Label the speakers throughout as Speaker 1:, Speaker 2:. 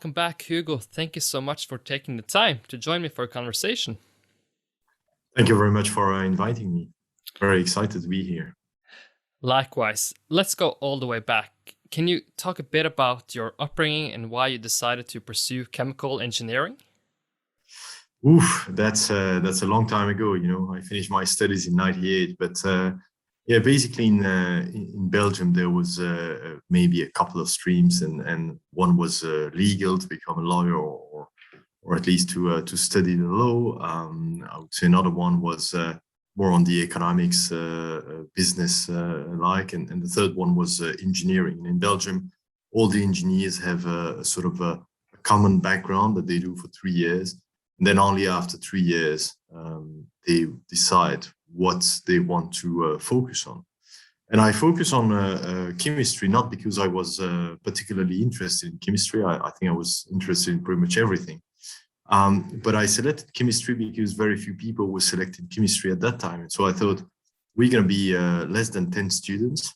Speaker 1: welcome back, Hugo. Thank you so much for taking the time to join me for a conversation.
Speaker 2: Thank you very much for inviting me. Very excited to be here.
Speaker 1: Likewise. Let's go all the way back. Can you talk a bit about your upbringing and why you decided to pursue chemical engineering?
Speaker 2: Oof, that's a long time ago. I finished my studies in '98, but yeah, basically in Belgium there was maybe a couple of streams, and one was legal to become a lawyer, or at least to study the law. I would say another one was more on the economics, business like, and the third one was engineering. And in Belgium, all the engineers have a sort of a common background that they do for 3 years. And then only after 3 years, they decide what they want to focus on. And I focus on chemistry, not because I was particularly interested in chemistry. I think I was interested in pretty much everything. But I selected chemistry because very few people were selecting chemistry at that time. And so I thought we're going to be less than 10 students,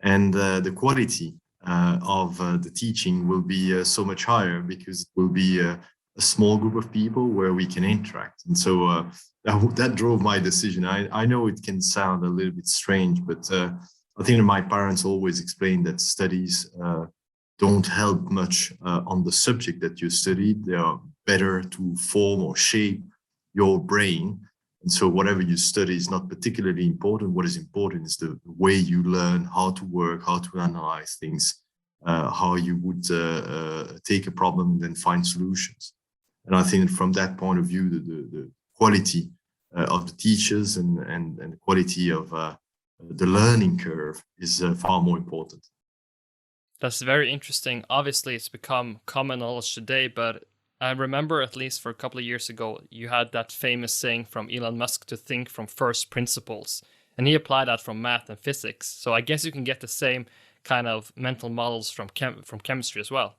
Speaker 2: and the quality of the teaching will be so much higher because it will be a small group of people where we can interact. And so that drove my decision. I know it can sound a little bit strange, but I think that my parents always explained that studies don't help much on the subject that you studied. They are better to form or shape your brain. And so whatever you study is not particularly important. What is important is the way you learn how to work, how to analyze things, how you would take a problem and then find solutions. And I think from that point of view, the quality of the teachers and the quality of the learning curve is far more important.
Speaker 1: That's very interesting. Obviously, it's become common knowledge today, but I remember at least for a couple of years ago, you had that famous saying from Elon Musk to think from first principles, and he applied that from math and physics. So I guess you can get the same kind of mental models from chemistry as well.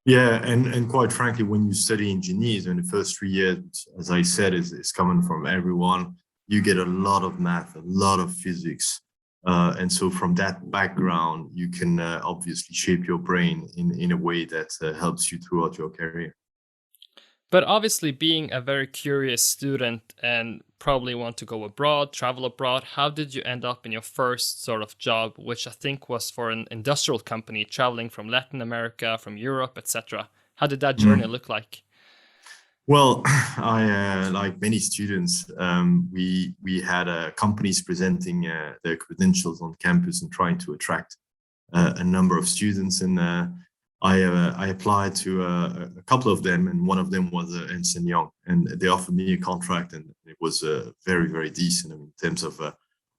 Speaker 2: Yeah, and quite frankly, when you study engineers in the first 3 years, as I said, is coming from everyone. You get a lot of math, a lot of physics. And so from that background, you can obviously shape your brain in a way that helps you throughout your career.
Speaker 1: But obviously, being a very curious student and probably want to go abroad, travel abroad, how did you end up in your first sort of job, which I think was for an industrial company traveling from Latin America, from Europe, etc.? How did that journey look like?
Speaker 2: Well, I like many students, we had companies presenting their credentials on campus and trying to attract a number of students, and I applied to a couple of them, and one of them was Ernst & Young, and they offered me a contract, and it was very, very decent in terms of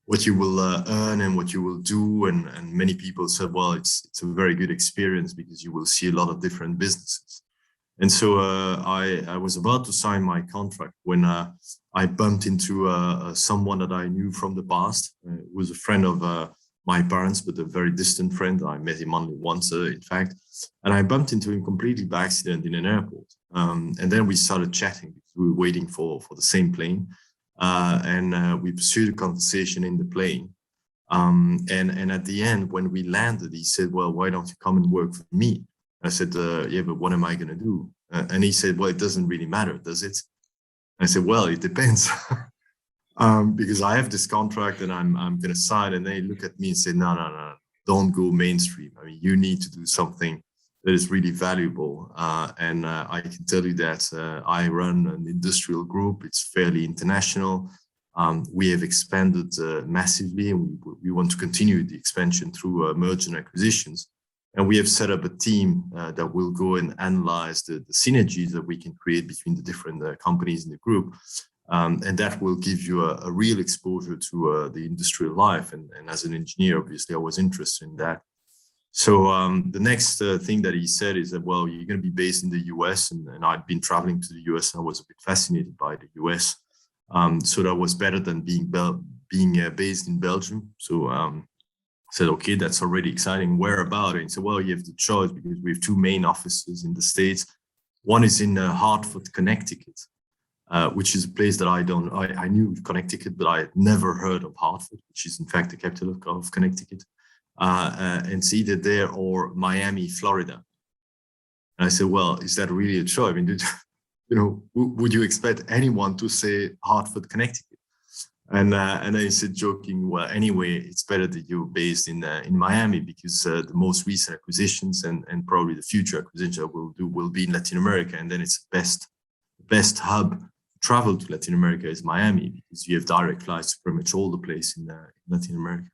Speaker 2: what you will earn and what you will do, and many people said, well, it's a very good experience because you will see a lot of different businesses. And so I was about to sign my contract when I bumped into someone that I knew from the past. It was a friend of my parents, but a very distant friend. I met him only once, in fact. And I bumped into him completely by accident in an airport. And then we started chatting because we were waiting for the same plane. And we pursued a conversation in the plane. And at the end, when we landed, he said, well, why don't you come and work for me? I said, yeah, but what am I going to do? And he said, well, it doesn't really matter, does it? I said, well, it depends. Because I have this contract and I'm going to sign. And they look at me and say, no, don't go mainstream. I mean, you need to do something that is really valuable. And I can tell you that I run an industrial group. It's fairly international. We have expanded massively, and we want to continue the expansion through merger and acquisitions. And we have set up a team that will go and analyze the synergies that we can create between the different companies in the group. And that will give you a real exposure to the industrial life. And as an engineer, obviously, I was interested in that. So the next thing that he said is that, well, you're going to be based in the US. And I'd been traveling to the US, and I was a bit fascinated by the US. So that was better than being based in Belgium. So said, okay, that's already exciting. Where about? And he said, well, you have the choice because we have two main offices in the States. One is in Hartford, Connecticut, which is a place that I knew Connecticut, but I had never heard of Hartford, which is in fact the capital of Connecticut. And it's either there or Miami, Florida. And I said, well, is that really a choice? I mean, would you expect anyone to say Hartford, Connecticut? And then he said, joking, well, anyway, it's better that you're based in Miami, because the most recent acquisitions and probably the future acquisitions I will do will be in Latin America. And then it's the best hub to travel to Latin America is Miami, because you have direct flights to pretty much all the places in Latin America.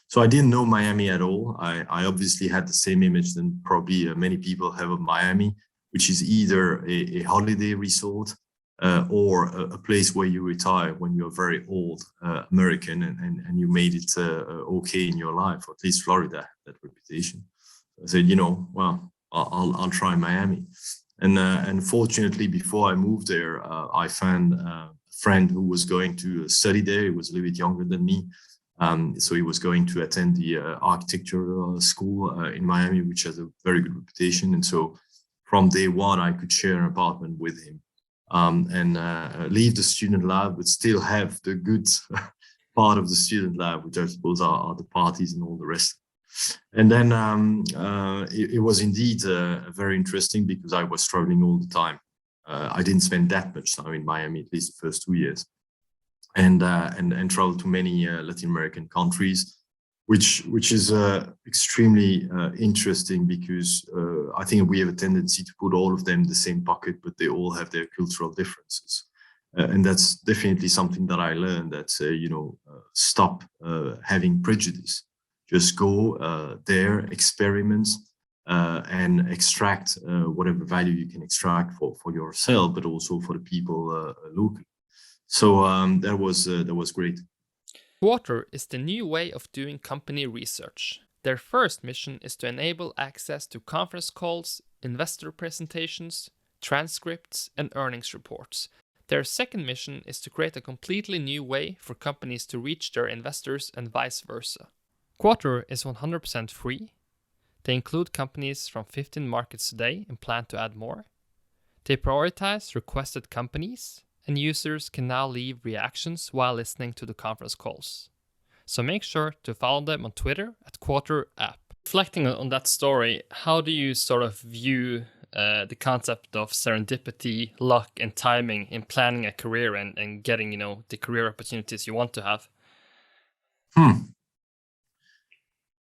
Speaker 2: So I didn't know Miami at all. I obviously had the same image than probably many people have of Miami, which is either a holiday resort or a place where you retire when you're very old American and you made it okay in your life, or at least Florida had that reputation. I said, well, I'll try Miami. And fortunately, before I moved there, I found a friend who was going to study there. He was a little bit younger than me. So he was going to attend the architecture school in Miami, which has a very good reputation. And so from day one, I could share an apartment with him and leave the student lab, but still have the good part of the student lab, which I suppose are the parties and all the rest. And then it was indeed very interesting, because I was traveling all the time. I didn't spend that much time in Miami, at least the first 2 years. And travel to many Latin American countries, which is extremely interesting, because I think we have a tendency to put all of them in the same bucket, but they all have their cultural differences. And that's definitely something that I learned, that, stop having prejudice. Just go there, experiment, and extract whatever value you can extract for yourself, but also for the people locally. So that was great.
Speaker 1: Quarter is the new way of doing company research. Their first mission is to enable access to conference calls, investor presentations, transcripts, and earnings reports. Their second mission is to create a completely new way for companies to reach their investors and vice versa. Quarter is 100% free. They include companies from 15 markets today and plan to add more. They prioritize requested companies, and users can now leave reactions while listening to the conference calls. So make sure to follow them on Twitter at Quarter App. Reflecting on that story, how do you sort of view the concept of serendipity, luck, and timing in planning a career and getting, the career opportunities you want to have?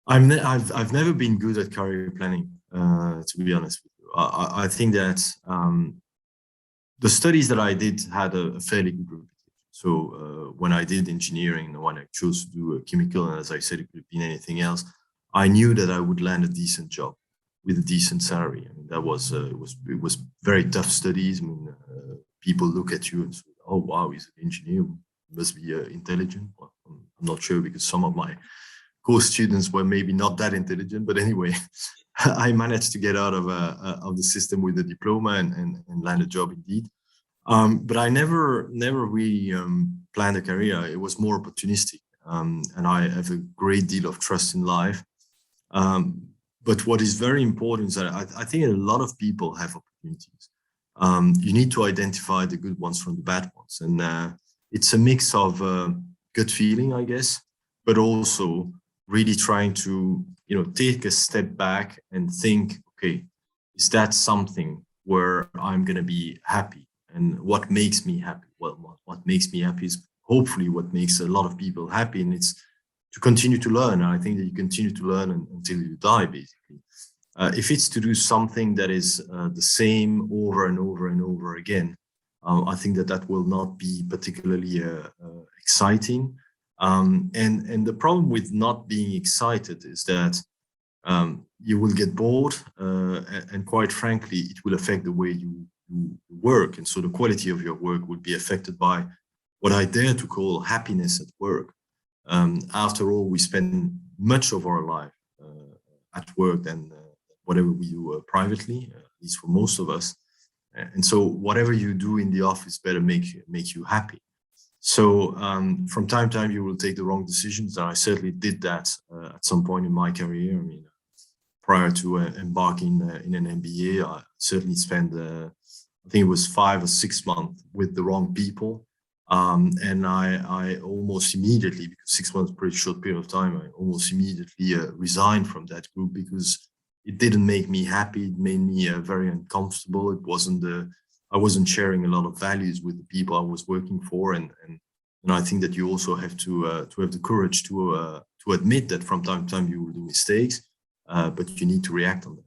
Speaker 2: I've never been good at career planning, to be honest with you. I think that the studies that I did had a fairly good reputation. So when I did engineering, when I chose to do a chemical, and as I said, it could have been anything else, I knew that I would land a decent job with a decent salary. I mean, that was it was very tough studies. I mean, people look at you and say, "Oh, wow, he's an engineer. Must be intelligent." Well, I'm not sure, because some of my co-students were maybe not that intelligent, but anyway, I managed to get out of the system with a diploma and land a job indeed. But I never really planned a career. It was more opportunistic, and I have a great deal of trust in life. But what is very important is that I think a lot of people have opportunities. You need to identify the good ones from the bad ones, and it's a mix of gut feeling, I guess, but also really trying to take a step back and think, okay, is that something where I'm going to be happy, and what makes me happy? What makes me happy is hopefully what makes a lot of people happy, and it's to continue to learn. And I think that you continue to learn until you die, basically. If it's to do something that is the same over and over and over again, I think that will not be particularly exciting. And the problem with not being excited is that you will get bored, and quite frankly, it will affect the way you work. And so the quality of your work would be affected by what I dare to call happiness at work. After all, we spend much of our life at work than whatever we do privately, at least for most of us. And so whatever you do in the office better make you happy. So from time to time, you will take the wrong decisions. And I certainly did that at some point in my career. I mean, prior to embarking in an MBA, I certainly spent, I think it was 5 or 6 months with the wrong people. And I almost immediately, because 6 months is a pretty short period of time, I almost immediately resigned from that group, because it didn't make me happy. It made me very uncomfortable. I wasn't sharing a lot of values with the people I was working for, and I think that you also have to have the courage to admit that from time to time you will do mistakes, but you need to react on them.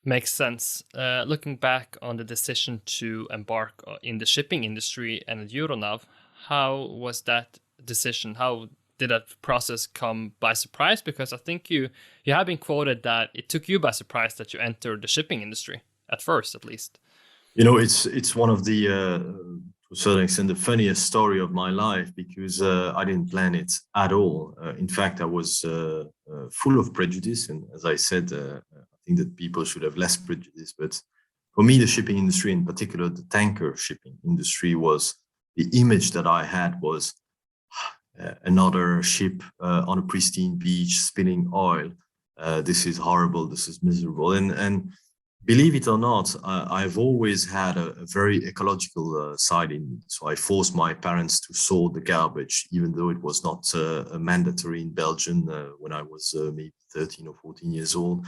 Speaker 1: Makes sense. Looking back on the decision to embark in the shipping industry and at Euronav, how was that decision? How did that process come by surprise? Because I think you have been quoted that it took you by surprise that you entered the shipping industry at first, at least.
Speaker 2: You know, it's one of the to a certain extent the funniest story of my life, because I didn't plan it at all. In fact, I was full of prejudice, and as I said, I think that people should have less prejudice. But for me, the shipping industry, in particular, the tanker shipping industry, was the image that I had was another ship on a pristine beach spilling oil. This is horrible. This is miserable. And believe it or not, I've always had a very ecological side in me. So I forced my parents to sort the garbage, even though it was not mandatory in Belgium when I was maybe 13 or 14 years old.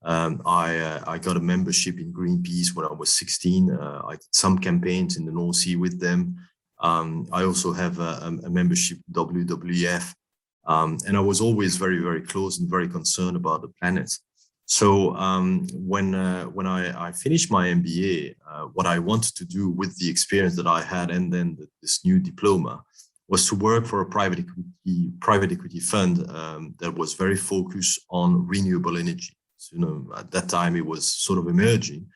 Speaker 2: I got a membership in Greenpeace when I was 16. I did some campaigns in the North Sea with them. I also have a membership WWF, and I was always very, very close and very concerned about the planet. So when I finished my MBA, what I wanted to do with the experience that I had and then this new diploma was to work for a private equity fund that was very focused on renewable energy. So, you know, at that time it was sort of emerging,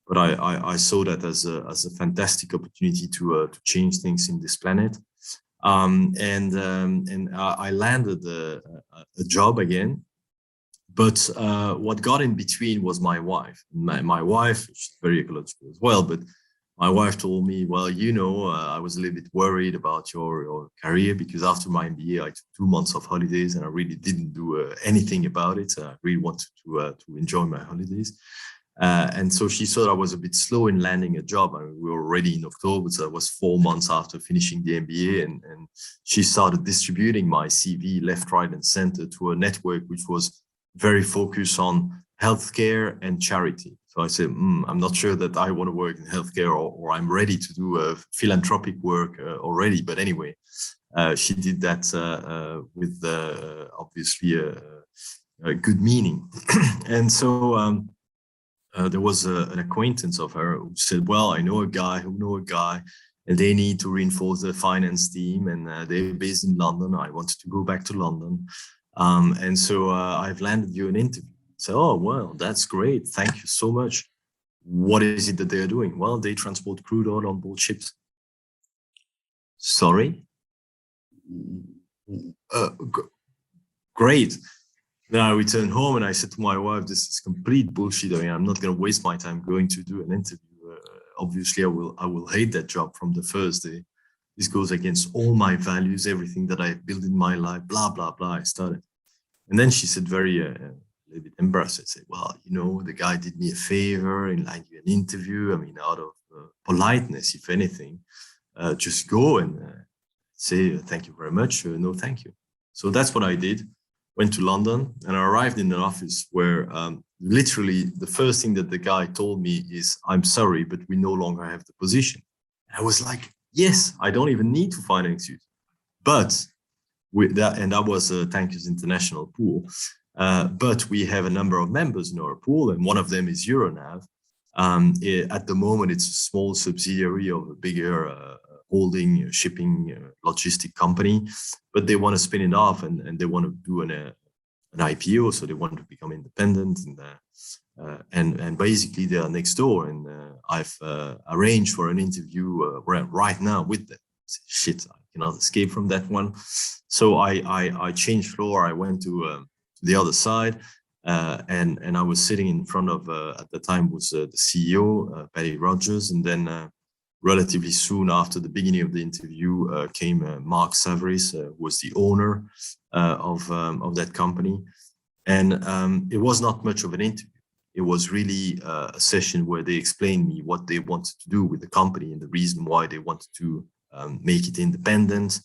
Speaker 2: but I saw that as a fantastic opportunity to change things in this planet. And I landed a job again. But what got in between was my wife. My wife, she's very ecological as well, but my wife told me, well, you know, I was a little bit worried about your career, because after my MBA, I took 2 months of holidays and I really didn't do anything about it. I really wanted to enjoy my holidays. And so she thought I was a bit slow in landing a job. I mean, we were already in October, so it was 4 months after finishing the MBA. And she started distributing my CV left, right, and center to a network which was very focused on healthcare and charity. So I said, I'm not sure that I want to work in healthcare, or I'm ready to do philanthropic work already. But anyway, she did that with obviously a good meaning. And so there was an acquaintance of her who said, well, I know a guy who know a guy, and they need to reinforce the finance team, and they're based in London. I wanted to go back to London. And so I've landed you an interview. So, oh, well, that's great. Thank you so much. What is it that they're doing? Well, they transport crude oil on board ships. Sorry? Great. Then I returned home and I said to my wife, this is complete bullshit. I mean, I'm not going to waste my time going to do an interview. Obviously, I will hate that job from the first day. This goes against all my values, everything that I built in my life, blah, blah, blah. I started. And then she said, very a little bit embarrassed, I said, well, you know, the guy did me a favor and like an interview. I mean, out of politeness, if anything, just go and say, thank you very much. No, thank you. So that's what I did. Went to London and I arrived in an office where literally the first thing that the guy told me is, I'm sorry, but we no longer have the position. And I was like, yes, I don't even need to find an excuse. But with that, and that was a Tankers International pool. But we have a number of members in our pool, and one of them is Euronav. At the moment, it's a small subsidiary of a bigger holding shipping logistic company, but they want to spin it off and they want to do an IPO, so they want to become independent, and basically they are next door, and I've arranged for an interview right now with them. Shit, I cannot escape from that one. So I changed floor. I went to the other side, and I was sitting in front of at the time was the CEO, Patty Rogers, and then relatively soon after the beginning of the interview came Mark Savaris, who was the owner of that company. And it was not much of an interview. It was really a session where they explained me what they wanted to do with the company and the reason why they wanted to make it independent,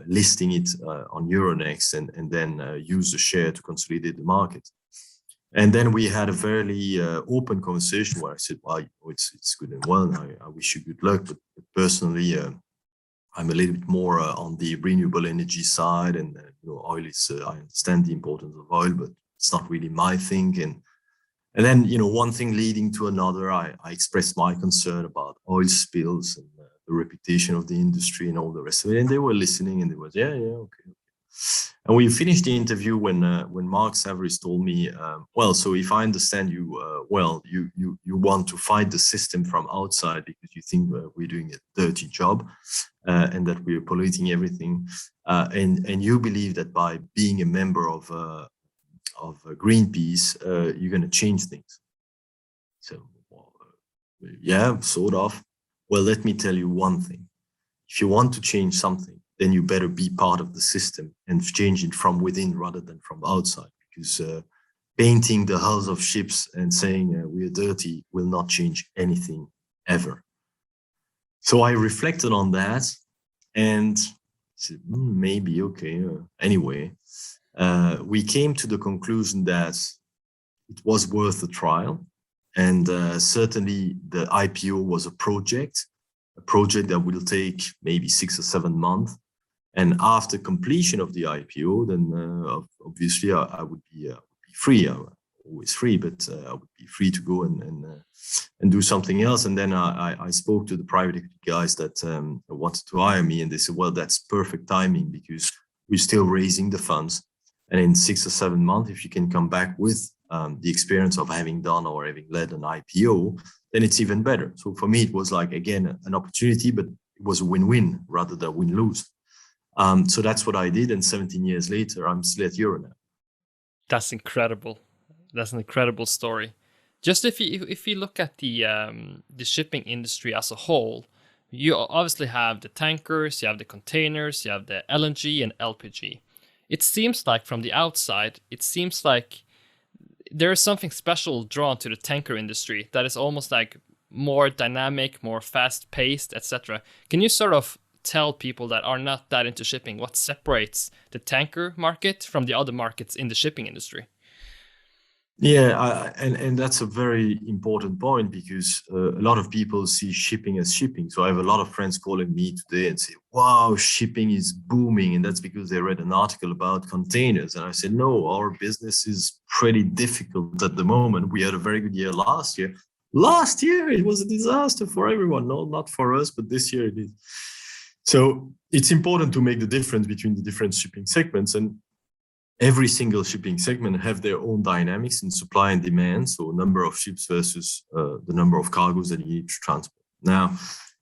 Speaker 2: listing it on Euronext, and then use the share to consolidate the market. And then we had a very open conversation where I said, well, it's good and well, and I wish you good luck. But personally, I'm a little bit more on the renewable energy side, and oil is. I understand the importance of oil, but it's not really my thing. And then one thing leading to another, I expressed my concern about oil spills and the reputation of the industry and all the rest of it. And they were listening, and they were okay. And we finished the interview when Mark Savaris told me, well, so if I understand you well, you want to fight the system from outside because you think we're doing a dirty job and that we're polluting everything, and you believe that by being a member of Greenpeace, you're going to change things. So, yeah, sort of. Well, let me tell you one thing. If you want to change something, then you better be part of the system and change it from within rather than from outside, because painting the hulls of ships and saying we're dirty will not change anything ever. So I reflected on that and said, maybe, okay. Anyway, we came to the conclusion that it was worth a trial. And certainly the IPO was a project that will take maybe 6 or 7 months. And after completion of the IPO, then obviously I would be free. I'm always free, but I would be free to go and do something else. And then I spoke to the private equity guys that wanted to hire me, and they said, well, that's perfect timing because we're still raising the funds. And in 6 or 7 months, if you can come back with the experience of having done or having led an IPO, then it's even better. So for me, it was like, again, an opportunity, but it was a win-win rather than win-lose. So that's what I did. And 17 years later, I'm still at Euronav.
Speaker 1: That's incredible. That's an incredible story. Just if you look at the shipping industry as a whole, you obviously have the tankers, you have the containers, you have the LNG and LPG. It seems like from the outside, it seems like there is something special drawn to the tanker industry that is almost like more dynamic, more fast-paced, etc. Can you sort of tell people that are not that into shipping what separates the tanker market from the other markets in the shipping industry?
Speaker 2: Yeah, and that's a very important point because a lot of people see shipping as shipping. So I have a lot of friends calling me today and say, wow, shipping is booming. And that's because they read an article about containers. And I said, no, our business is pretty difficult at the moment. We had a very good year last year. Last year, it was a disaster for everyone. No, not for us, but this year it is. So it's important to make the difference between the different shipping segments. And every single shipping segment have their own dynamics in supply and demand. So number of ships versus the number of cargoes that you need to transport. Now,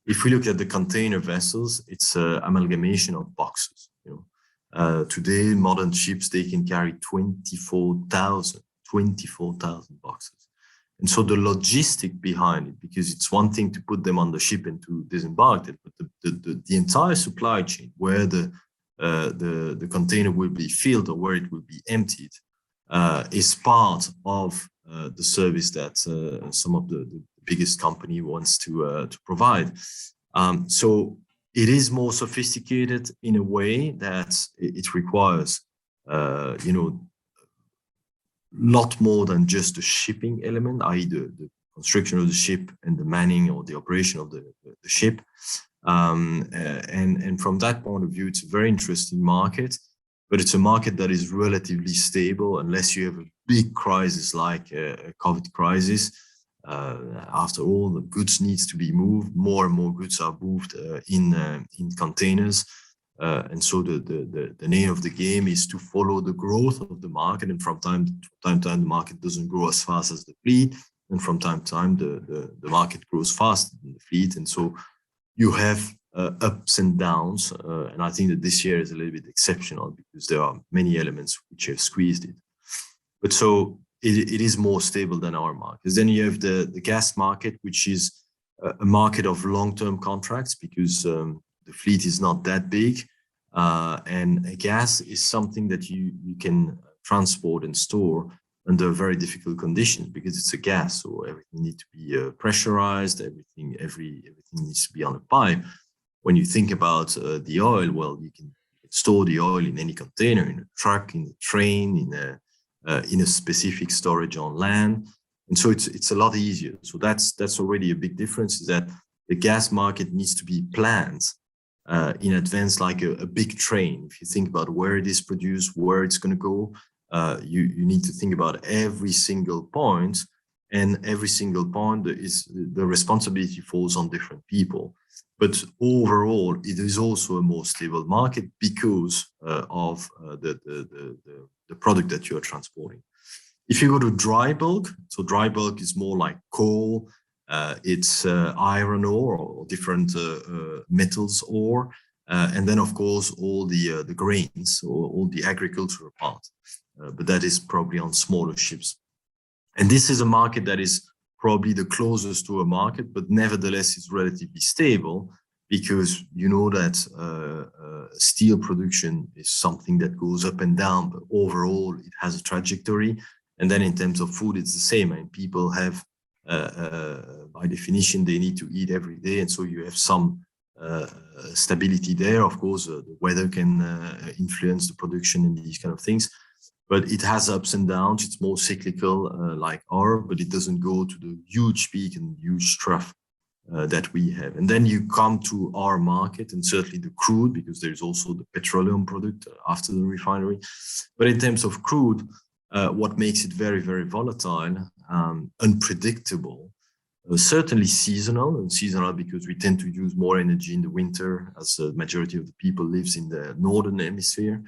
Speaker 2: if we look at the container vessels, it's an amalgamation of boxes. Today, modern ships, they can carry 24,000 boxes. And so the logistic behind it, because it's one thing to put them on the ship and to disembark it, but the entire supply chain where the container will be filled or where it will be emptied is part of the service that some of the biggest company wants to provide. So it is more sophisticated in a way that it requires, lot more than just the shipping element, i.e. the construction of the ship and the manning or the operation of the ship. And from that point of view, it's a very interesting market, but it's a market that is relatively stable unless you have a big crisis like a COVID crisis. After all, the goods needs to be moved. More and more goods are moved in containers. And so the name of the game is to follow the growth of the market. And from time to time, the market doesn't grow as fast as the fleet. And from time to time, the market grows faster than the fleet. And so you have ups and downs. And I think that this year is a little bit exceptional because there are many elements which have squeezed it. But so it is more stable than our markets. Then you have the gas market, which is a market of long-term contracts because the fleet is not that big. And gas is something that you can transport and store under very difficult conditions because it's a gas. So everything needs to be pressurized, everything needs to be on a pipe. When you think about the oil, well, you can store the oil in any container, in a truck, in a train, in a specific storage on land. And so it's a lot easier. So that's already a big difference, is that the gas market needs to be planned in advance, like a big train. If you think about where it is produced, where it's going to go, you need to think about every single point, and every single point is the responsibility falls on different people. But overall, it is also a more stable market because of the product that you are transporting. If you go to dry bulk, so dry bulk is more like coal, it's iron ore or different metals ore, and then of course all the grains or all the agricultural part, but that is probably on smaller ships. And this is a market that is probably the closest to a market, but nevertheless is relatively stable, because you know that steel production is something that goes up and down, but overall it has a trajectory. And then in terms of food, it's the same. I mean, people have, by definition, they need to eat every day. And so you have some stability there. Of course, the weather can influence the production and these kind of things. But it has ups and downs. It's more cyclical, like oil, but it doesn't go to the huge peak and huge trough that we have. And then you come to our market, and certainly the crude, because there's also the petroleum product after the refinery. But in terms of crude, what makes it very, very volatile, unpredictable, certainly seasonal, and seasonal because we tend to use more energy in the winter, as the majority of the people lives in the northern hemisphere.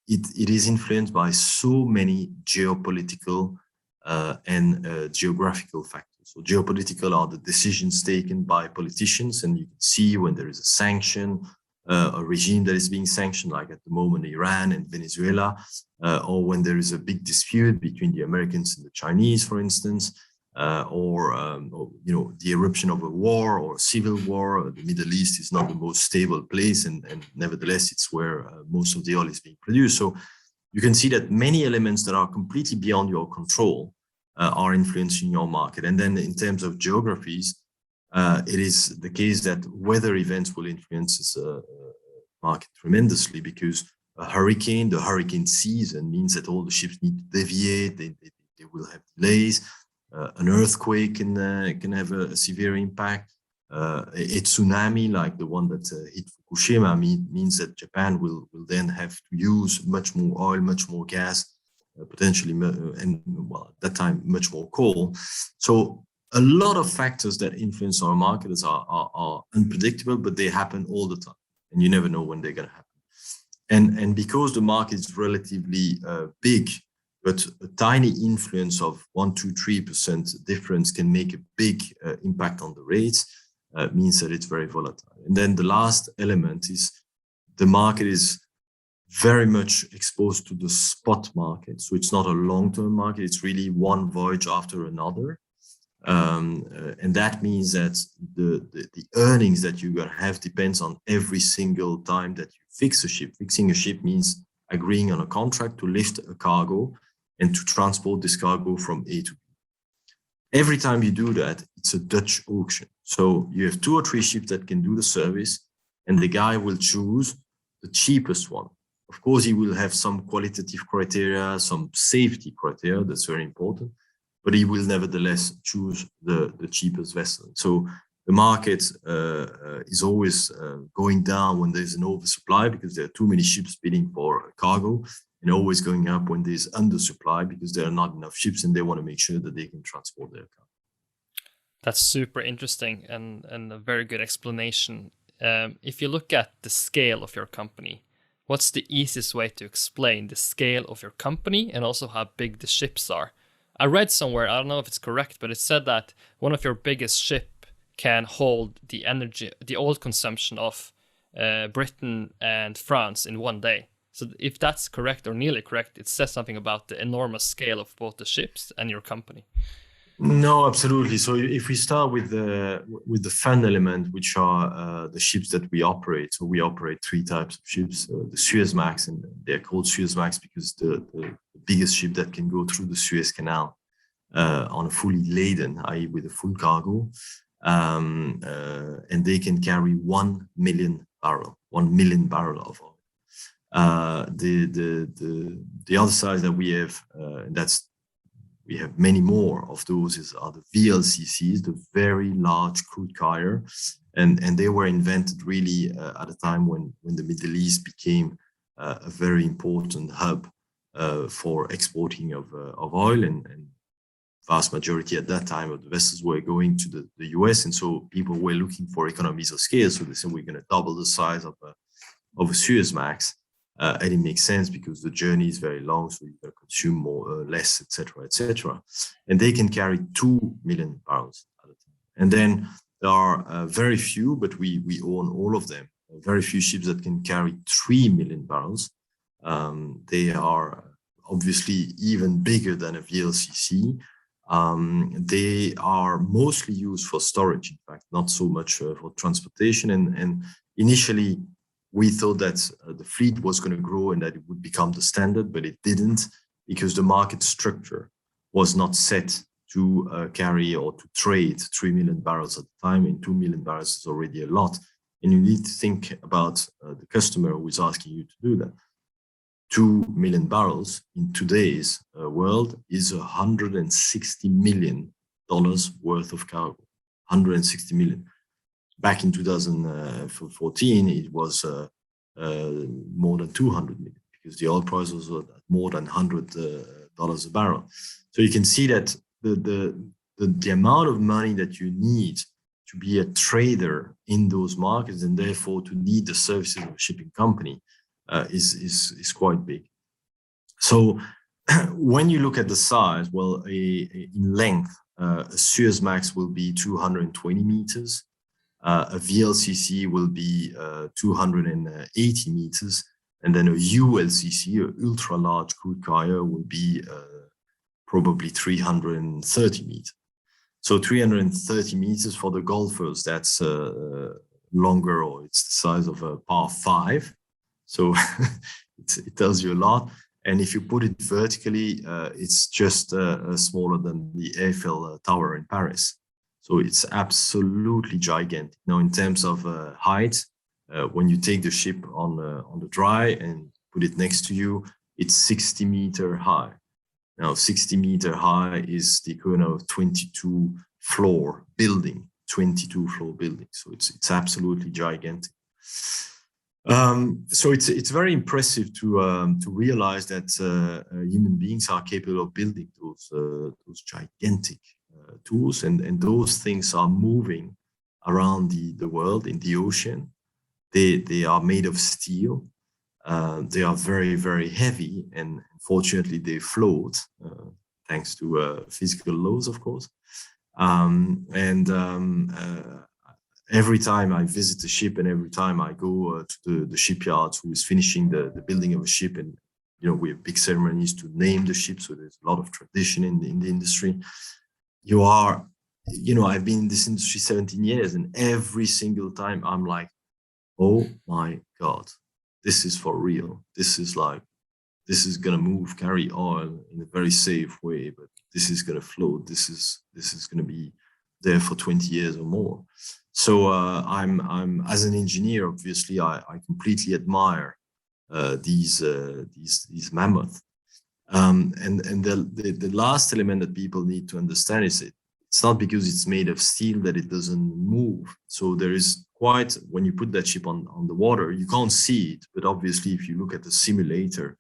Speaker 2: It is influenced by so many geopolitical and geographical factors. So geopolitical are the decisions taken by politicians, and you can see when there is a sanction, a regime that is being sanctioned, like at the moment Iran and Venezuela, or when there is a big dispute between the Americans and the Chinese, for instance, or you know, the eruption of a war or a civil war. The Middle East is not the most stable place, and nevertheless it's where most of the oil is being produced. So you can see that many elements that are completely beyond your control are influencing your market. And then in terms of geographies, it is the case that weather events will influence this market tremendously, because the hurricane season means that all the ships need to deviate, they will have delays. An earthquake can have a severe impact. A tsunami like the one that hit Fukushima means that Japan will then have to use much more oil, much more gas, potentially, and well, at that time, much more coal. So a lot of factors that influence our markets are unpredictable, but they happen all the time, and you never know when they're going to happen. And because the market is relatively big, but a tiny influence of 1%, 2%, 3% difference can make a big impact on the rates, means that it's very volatile. And then the last element is the market is very much exposed to the spot market. So it's not a long-term market. It's really one voyage after another. And that means that the earnings that you're going to have depends on every single time that you fix a ship. Fixing a ship means agreeing on a contract to lift a cargo and to transport this cargo from A to B. Every time you do that, it's a Dutch auction. So you have 2 or 3 ships that can do the service, and the guy will choose the cheapest one. Of course, he will have some qualitative criteria, some safety criteria, that's very important, but he will nevertheless choose the cheapest vessel. So the market is always going down when there's an oversupply, because there are too many ships bidding for cargo, and always going up when there's undersupply, because there are not enough ships and they want to make sure that they can transport their cargo.
Speaker 1: That's super interesting and a very good explanation. If you look at the scale of your company, what's the easiest way to explain the scale of your company and also how big the ships are? I read somewhere, I don't know if it's correct, but it said that one of your biggest ship can hold the energy, the oil consumption of Britain and France in one day. So if that's correct or nearly correct, it says something about the enormous scale of both the ships and your company.
Speaker 2: No, absolutely. So if we start with the fun element, which are the ships that we operate. So we operate 3 types of ships: the Suezmax, and they're called Suezmax because the biggest ship that can go through the Suez Canal on a fully laden, i.e. with a full cargo, and they can carry 1 million barrel of oil. The other side that we have, we have many more of those, are the VLCCs, the very large crude carrier, and they were invented really at a time when the Middle East became a very important hub for exporting of oil, and vast majority at that time of the vessels were going to the US, and so people were looking for economies of scale. So they said, we're going to double the size of a Suezmax, and it makes sense because the journey is very long, so you can consume more, less, etc., etc. And they can carry 2 million barrels at a time. And then there are very few, but we own all of them. Very few ships that can carry 3 million barrels. They are obviously even bigger than a VLCC. They are mostly used for storage, in fact, not so much for transportation. And initially, we thought that the fleet was going to grow and that it would become the standard, but it didn't, because the market structure was not set to carry or to trade 3 million barrels at a time, and 2 million barrels is already a lot. And you need to think about the customer who is asking you to do that. 2 million barrels in today's world is $160 million worth of cargo. 160 million. Back in 2014, it was more than 200 million, because the oil price was at more than $100 a barrel. So you can see that the amount of money that you need to be a trader in those markets, and therefore to need the services of a shipping company, is quite big. So when you look at the size, well, in length, a Suezmax will be 220 meters. A VLCC will be 280 meters, and then a ULCC, an ultra large crude carrier, will be probably 330 meters. So 330 meters for the golfers, that's longer, or it's the size of a par 5. So it tells you a lot. And if you put it vertically, it's just smaller than the Eiffel Tower in Paris. So it's absolutely gigantic. Now, in terms of height, when you take the ship on the dry and put it next to you, it's 60 meter high. Now, 60 meter high is the equivalent of 22 floor building. So it's absolutely gigantic. So it's very impressive to realize that human beings are capable of building those gigantic tools, and those things are moving around the world in the ocean. They are made of steel. They are very, very heavy, and fortunately they float thanks to physical laws, of course. Every time I visit a ship, and every time I go to the shipyards who is finishing the building of a ship, and we have big ceremonies to name the ship, so there's a lot of tradition in the industry. I've been in this industry 17 years, and every single time I'm like, oh my God, this is for real. This is gonna move, carry oil in a very safe way, but this is gonna float. This is gonna be there for 20 years or more. So I'm as an engineer, obviously, I completely admire these mammoths. And the last element that people need to understand is it's not because it's made of steel that it doesn't move. So there is quite, when you put that ship on the water, you can't see it, but obviously if you look at the simulator,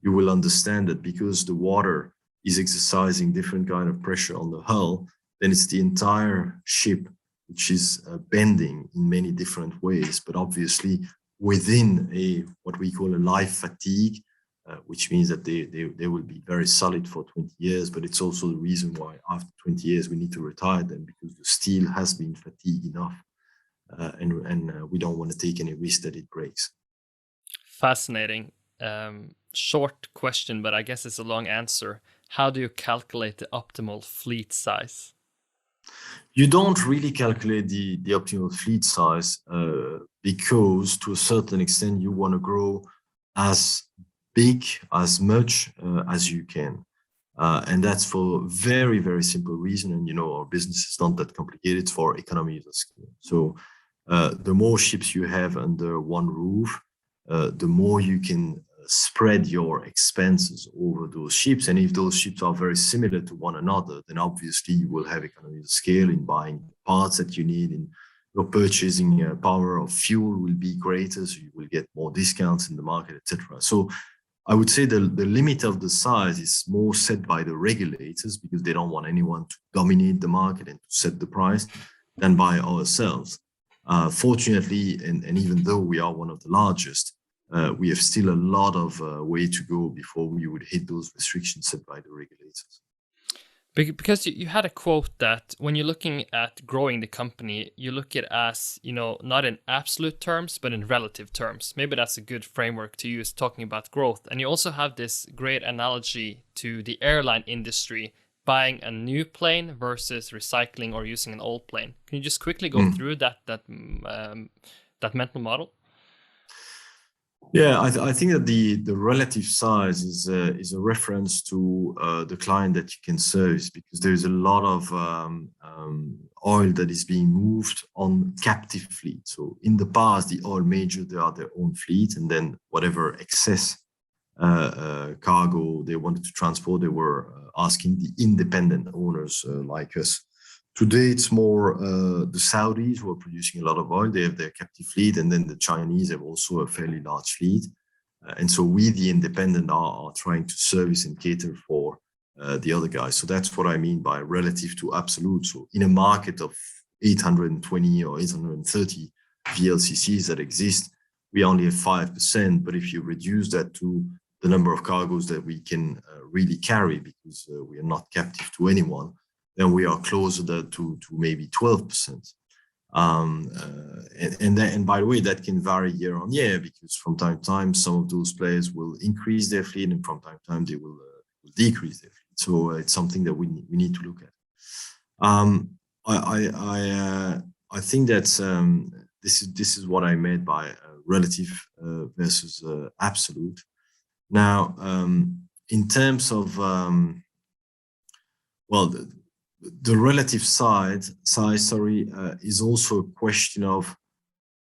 Speaker 2: you will understand that because the water is exercising different kind of pressure on the hull, then it's the entire ship which is bending in many different ways, but obviously within what we call a life fatigue, which means that they will be very solid for 20 years, but it's also the reason why after 20 years we need to retire them, because the steel has been fatigued enough, and we don't want to take any risk that it breaks.
Speaker 1: Fascinating. Short question, but I guess it's a long answer. How do you calculate the optimal fleet size?
Speaker 2: You don't really calculate the optimal fleet size because to a certain extent you want to grow as big, as much as you can. And that's for a very, very simple reason. And, our business is not that complicated. It's for economies of scale. So the more ships you have under one roof, the more you can spread your expenses over those ships. And if those ships are very similar to one another, then obviously you will have economies of scale in buying parts that you need, in your purchasing power of fuel will be greater, so you will get more discounts in the market, etc. So I would say the limit of the size is more set by the regulators, because they don't want anyone to dominate the market and to set the price, than by ourselves. Fortunately, and even though we are one of the largest, we have still a lot of way to go before we would hit those restrictions set by the regulators.
Speaker 1: Because you had a quote that when you're looking at growing the company, you look at it as, not in absolute terms, but in relative terms. Maybe that's a good framework to use talking about growth. And you also have this great analogy to the airline industry, buying a new plane versus recycling or using an old plane. Can you just quickly go through that mental model?
Speaker 2: Yeah, I think that the relative size is a reference to the client that you can service, because there's a lot of oil that is being moved on captive fleet. So in the past, the oil majors, they are their own fleet, and then whatever excess cargo they wanted to transport, they were asking the independent owners like us. Today, it's more the Saudis who are producing a lot of oil. They have their captive fleet, and then the Chinese have also a fairly large fleet. And so we, the independent, are trying to service and cater for the other guys. So that's what I mean by relative to absolute. So in a market of 820 or 830 VLCCs that exist, we only have 5%. But if you reduce that to the number of cargoes that we can really carry, because we are not captive to anyone, then we are closer to maybe 12%. And by the way, that can vary year on year, because from time to time, some of those players will increase their fleet, and from time to time, they will decrease their fleet. So it's something that we need to look at. I think that this is what I meant by relative versus absolute. Now, in terms of the relative size, is also a question of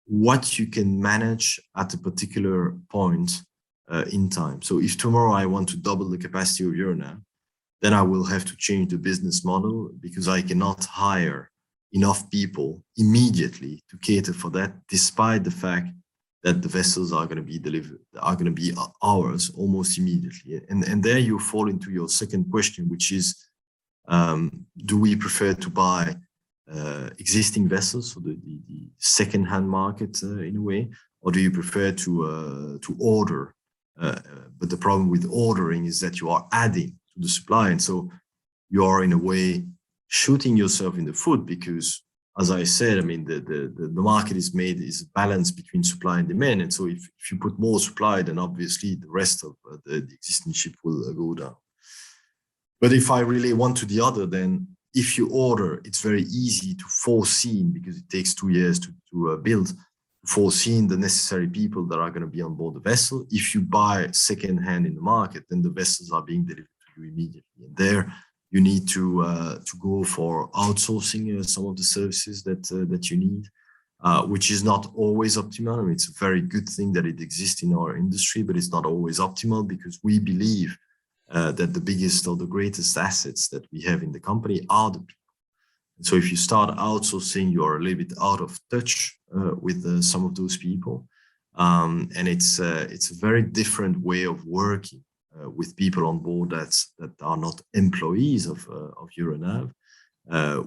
Speaker 2: what you can manage at a particular point in time. So if tomorrow I want to double the capacity of Euronav, then I will have to change the business model, because I cannot hire enough people immediately to cater for that, despite the fact that the vessels are going to be delivered, are going to be ours almost immediately. And there you fall into your second question, which is, do we prefer to buy existing vessels, so the second-hand market in a way, or do you prefer to order? But the problem with ordering is that you are adding to the supply, and so you are in a way shooting yourself in the foot, because, as I said, I mean the market is a balance between supply and demand, and so if you put more supply, then obviously the rest of the existing ship will go down. But if I really want to the other, then if you order, it's very easy to foresee, because it takes 2 years to build, foreseeing the necessary people that are going to be on board the vessel. If you buy second-hand in the market, then the vessels are being delivered to you immediately. And there you need to go for outsourcing some of the services that you need, which is not always optimal. I mean, it's a very good thing that it exists in our industry, but it's not always optimal, because we believe that the biggest or the greatest assets that we have in the company are the people. And so if you start outsourcing, you're a little bit out of touch with some of those people. And it's a very different way of working with people on board that are not employees of Euronav,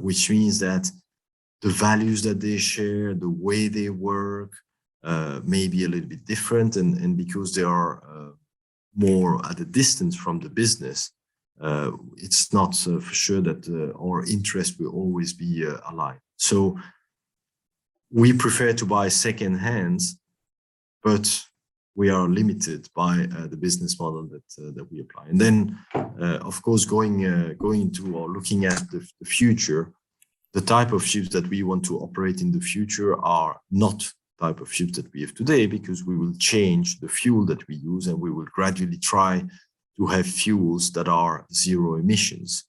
Speaker 2: which means that the values that they share, the way they work, may be a little bit different. And because they are more at a distance from the business, it's not for sure that our interest will always be aligned. So we prefer to buy second hands, but we are limited by the business model that we apply. And then, of course, going into or looking at the future, the type of ships that we want to operate in the future are not type of ships that we have today, because we will change the fuel that we use, and we will gradually try to have fuels that are zero emissions,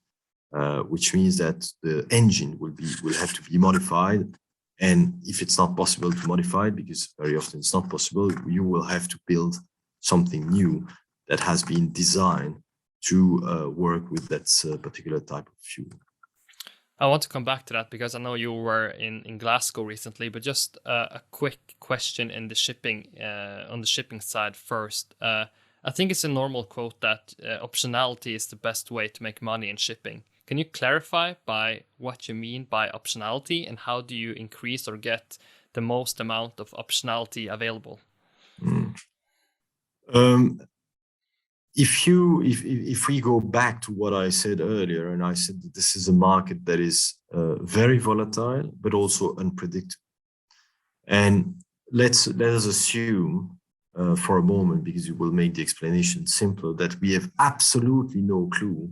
Speaker 2: which means that the engine will have to be modified, And if it's not possible to modify it, because very often it's not possible, you will have to build something new that has been designed to work with that particular type of fuel.
Speaker 1: I want to come back to that because I know you were in Glasgow recently, but just a quick question in the shipping on the shipping side first. I think it's a normal quote that optionality is the best way to make money in shipping. Can you clarify by what you mean by optionality, and how do you increase or get the most amount of optionality available?
Speaker 2: If we go back to what I said earlier, and I said that this is a market that is very volatile but also unpredictable, and let us assume for a moment, because it will make the explanation simpler, that we have absolutely no clue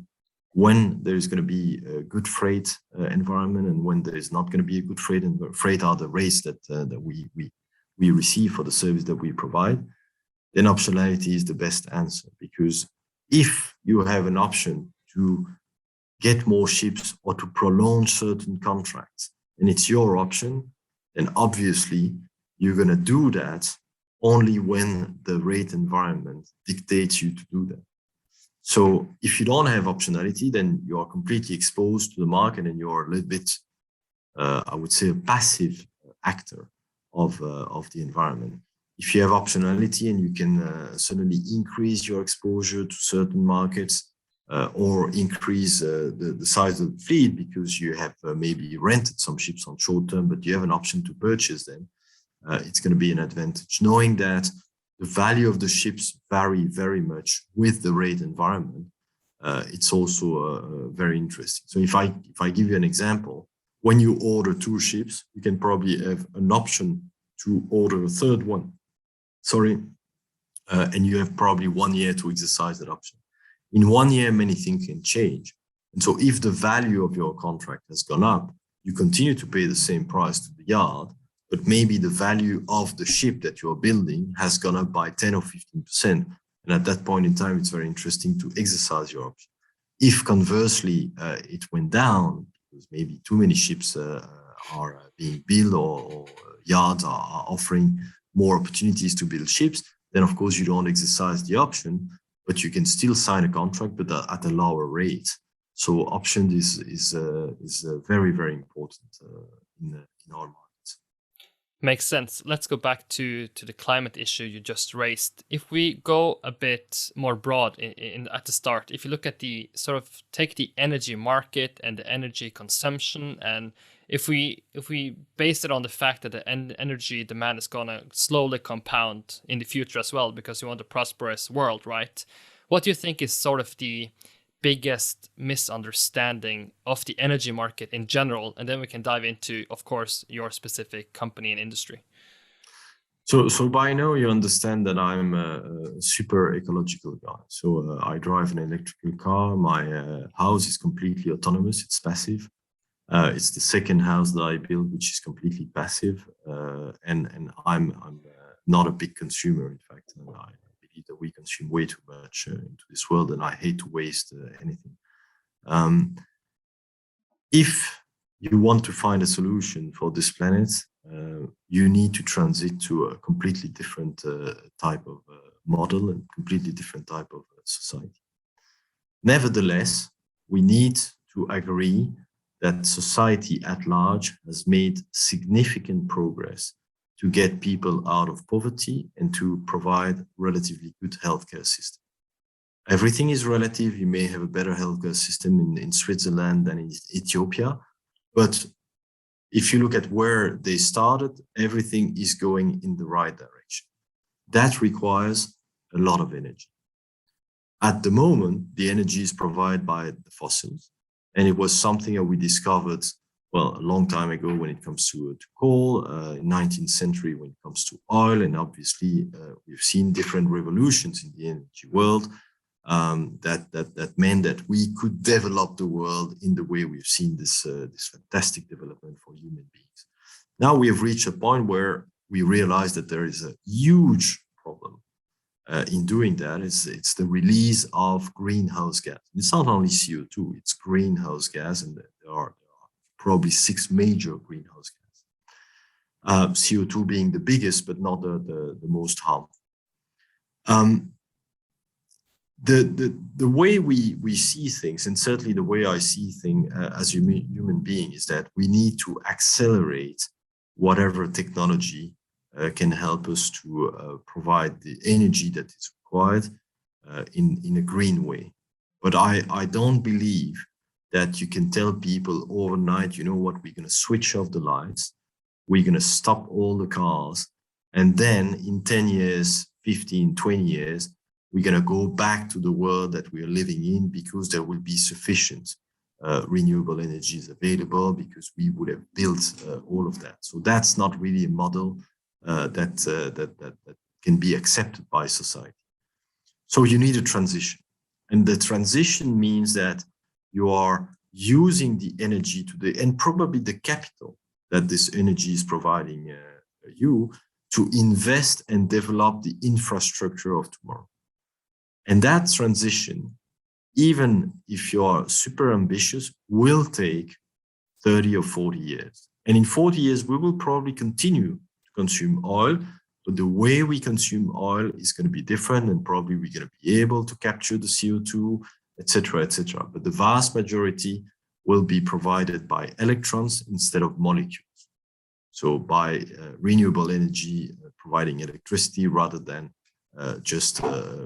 Speaker 2: when there is going to be a good freight environment and when there is not going to be a good freight. And freight are the rates that we receive for the service that we provide. Then optionality is the best answer, because if you have an option to get more ships or to prolong certain contracts, and it's your option, then obviously you're going to do that only when the rate environment dictates you to do that. So if you don't have optionality, then you are completely exposed to the market, and you're a little bit, I would say, a passive actor of the environment. If you have optionality and you can suddenly increase your exposure to certain markets or increase the size of the fleet because you have maybe rented some ships on short term, but you have an option to purchase them, it's going to be an advantage. Knowing that the value of the ships vary very much with the rate environment, it's also very interesting. So if I give you an example, when you order 2 ships, you can probably have an option to order a third one. And you have probably 1 year to exercise that option. In 1 year, many things can change. And so if the value of your contract has gone up, you continue to pay the same price to the yard, but maybe the value of the ship that you're building has gone up by 10 or 15%. And at that point in time, it's very interesting to exercise your option. If conversely, it went down because maybe too many ships are being built, or yards are offering more opportunities to build ships, then of course you don't exercise the option, but you can still sign a contract, but at a lower rate. So option is very, very important in our markets.
Speaker 1: Makes sense. Let's go back to the climate issue you just raised. If we go a bit more broad at the start, if you look at the sort of take the energy market and the energy consumption, and if we base it on the fact that the energy demand is going to slowly compound in the future as well, because we want a prosperous world, right? What do you think is sort of the biggest misunderstanding of the energy market in general? And then we can dive into, of course, your specific company and industry.
Speaker 2: So by now you understand that I'm a super ecological guy. So I drive an electrical car. My house is completely autonomous. It's passive. It's the second house that I built, which is completely passive. And I'm not a big consumer, in fact. And I believe that we consume way too much into this world, and I hate to waste anything. If you want to find a solution for this planet, you need to transit to a completely different type of model and completely different type of society. Nevertheless, we need to agree that society at large has made significant progress to get people out of poverty and to provide relatively good healthcare system. Everything is relative. You may have a better healthcare system in Switzerland than in Ethiopia, but if you look at where they started, everything is going in the right direction. That requires a lot of energy. At the moment, the energy is provided by the fossils, and it was something that we discovered, well, a long time ago when it comes to coal, in 19th century when it comes to oil, and obviously we've seen different revolutions in the energy world that meant that we could develop the world in the way we've seen this fantastic development for human beings. Now we have reached a point where we realize that there is a huge problem in doing that. It's the release of greenhouse gas. It's not only CO2, it's greenhouse gas, and there are probably 6 major greenhouse gases. CO2 being the biggest, but not the most harmful. The way we see things, and certainly the way I see things as a human being, is that we need to accelerate whatever technology can help us to provide the energy that is required in a green way. But I don't believe that you can tell people overnight, you know what, we're going to switch off the lights, we're going to stop all the cars, and then in 10 years, 15, 20 years, we're going to go back to the world that we are living in because there will be sufficient renewable energies available because we would have built all of that. So that's not really a model that can be accepted by society. So you need a transition. And the transition means that you are using the energy today and probably the capital that this energy is providing you to invest and develop the infrastructure of tomorrow. And that transition, even if you are super ambitious, will take 30 or 40 years. And in 40 years, we will probably continue to consume oil, but the way we consume oil is going to be different, and probably we're going to be able to capture the CO2, etc., etc. But the vast majority will be provided by electrons instead of molecules. So by renewable energy providing electricity rather than just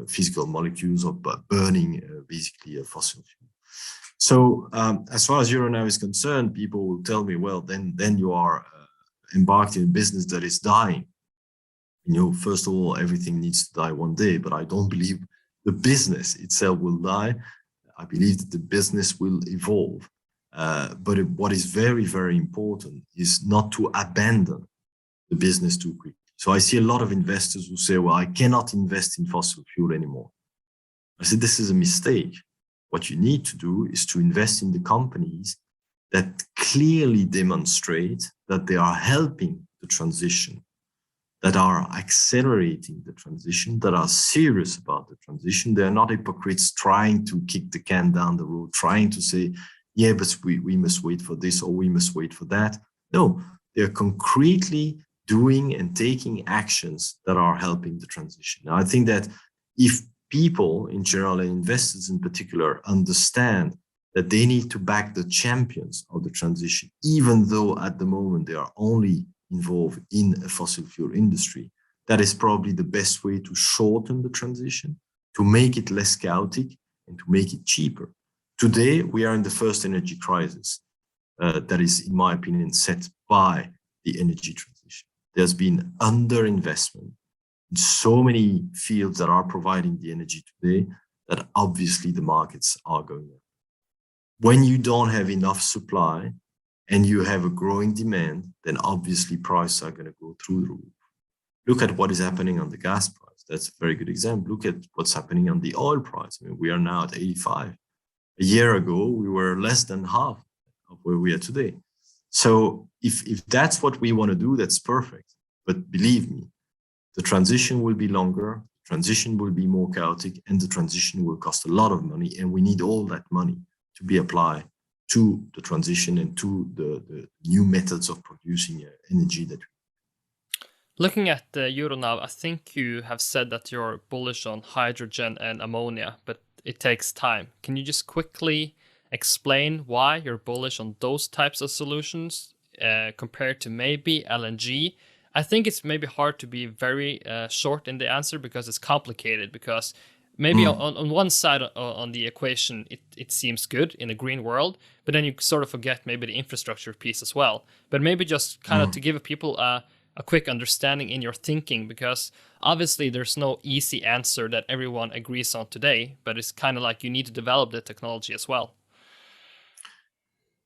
Speaker 2: physical molecules or burning basically a fossil fuel. So as far as Euronav is concerned, people will tell me, well, then you are embarked in a business that is dying. You know, first of all, everything needs to die one day, but I don't believe the business itself will die. I believe that the business will evolve. But what is very, very important is not to abandon the business too quickly. So I see a lot of investors who say, well, I cannot invest in fossil fuel anymore. I said, this is a mistake. What you need to do is to invest in the companies that clearly demonstrate that they are helping the transition, that are accelerating the transition, that are serious about the transition. They're not hypocrites trying to kick the can down the road, trying to say, yeah, but we must wait for this or we must wait for that. No, they're concretely doing and taking actions that are helping the transition. Now, I think that if people in general and investors in particular understand that they need to back the champions of the transition, even though at the moment they are only involved in a fossil fuel industry, that is probably the best way to shorten the transition, to make it less chaotic and to make it cheaper. Today, we are in the first energy crisis that is, in my opinion, set by the energy transition. There's been underinvestment in so many fields that are providing the energy today that obviously the markets are going up. When you don't have enough supply and you have a growing demand, then obviously prices are going to go through the roof. Look at what is happening on the gas price. That's a very good example. Look at what's happening on the oil price. I mean, we are now at 85. A year ago, we were less than half of where we are today. So if that's what we want to do, that's perfect. But believe me, the transition will be longer, transition will be more chaotic, and the transition will cost a lot of money. And we need all that money to be applied to the transition and to the new methods of producing energy that we.
Speaker 1: Looking at the Euronav, I think you have said that you're bullish on hydrogen and ammonia, but it takes time. Can you just quickly explain why you're bullish on those types of solutions compared to maybe LNG? I think it's maybe hard to be very short in the answer because it's complicated, because maybe on one side on the equation, it seems good in a green world, but then you sort of forget maybe the infrastructure piece as well. But maybe just kind of to give people a quick understanding in your thinking, because obviously there's no easy answer that everyone agrees on today, but it's kind of like you need to develop the technology as well.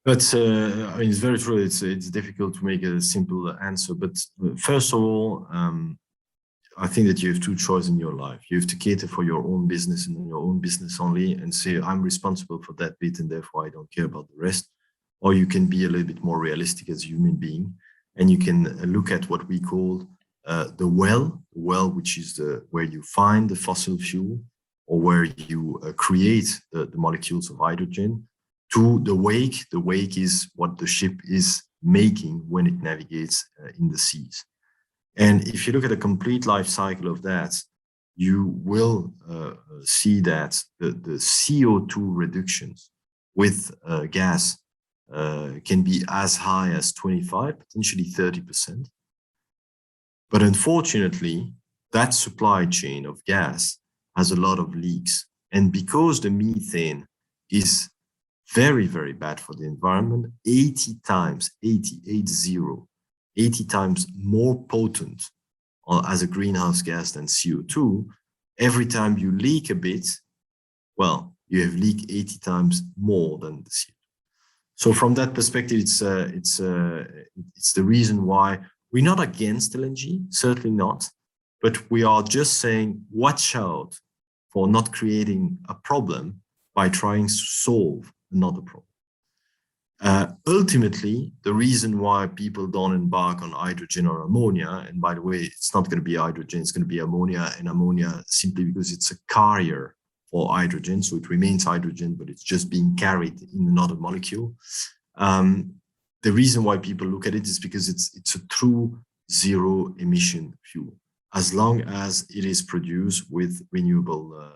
Speaker 2: But I mean, it's very true. It's difficult to make a simple answer. But first of all, I think that you have two choices in your life. You have to cater for your own business and your own business only and say, I'm responsible for that bit and therefore I don't care about the rest. Or you can be a little bit more realistic as a human being, and you can look at what we call the well, which is where you find the fossil fuel or where you create the molecules of hydrogen, to the wake. The wake is what the ship is making when it navigates in the seas. And if you look at the complete life cycle of that, you will see that the CO2 reductions with gas can be as high as 25, potentially 30%. But unfortunately, that supply chain of gas has a lot of leaks. And because the methane is very, very bad for the environment, 80 times, 80 times more potent as a greenhouse gas than CO2, every time you leak a bit, well, you have leaked 80 times more than the CO2. So from that perspective, it's the reason why we're not against LNG, certainly not, but we are just saying, watch out for not creating a problem by trying to solve another problem. Ultimately, the reason why people don't embark on hydrogen or ammonia, and by the way, it's not going to be hydrogen, it's going to be ammonia, and ammonia simply because it's a carrier for hydrogen, so it remains hydrogen, but it's just being carried in another molecule. The reason why people look at it is because it's a true zero emission fuel, as long as it is produced with renewable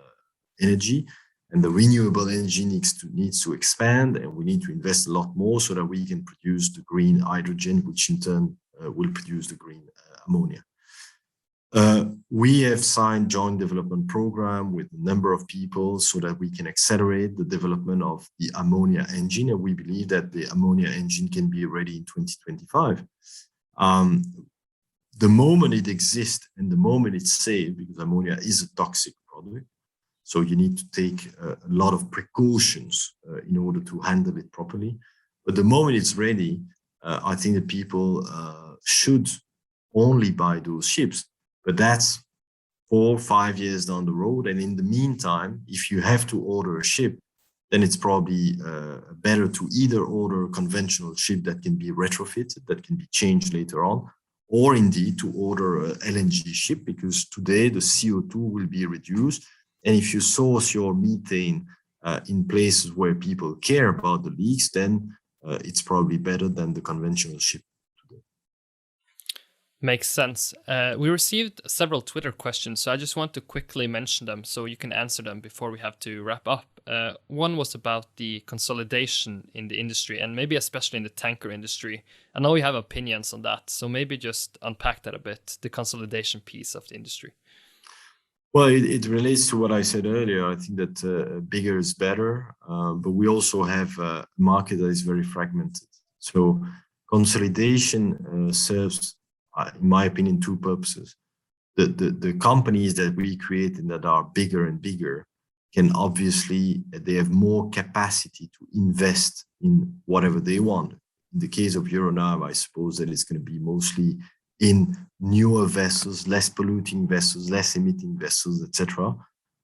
Speaker 2: energy. And the renewable energy needs to expand, and we need to invest a lot more so that we can produce the green hydrogen, which in turn will produce the green ammonia. We have signed joint development program with a number of people so that we can accelerate the development of the ammonia engine, and we believe that the ammonia engine can be ready in 2025. The moment it exists and the moment it's safe, because ammonia is a toxic product, so you need to take a lot of precautions in order to handle it properly. But the moment it's ready, I think that people should only buy those ships. But that's 4 or 5 years down the road. And in the meantime, if you have to order a ship, then it's probably better to either order a conventional ship that can be retrofitted, that can be changed later on, or indeed to order an LNG ship, because today the CO2 will be reduced. And if you source your methane in places where people care about the leaks, then it's probably better than the conventional ship today.
Speaker 1: Makes sense. We received several Twitter questions, so I just want to quickly mention them so you can answer them before we have to wrap up. One was about the consolidation in the industry, and maybe especially in the tanker industry. I know you have opinions on that, so maybe just unpack that a bit, the consolidation piece of the industry.
Speaker 2: Well, it relates to what I said earlier. I think that bigger is better, but we also have a market that is very fragmented. So consolidation serves, in my opinion, two purposes. The companies that we create and that are bigger and bigger can obviously, they have more capacity to invest in whatever they want. In the case of Euronav, I suppose that it's going to be mostly in newer vessels, less polluting vessels, less emitting vessels, etc.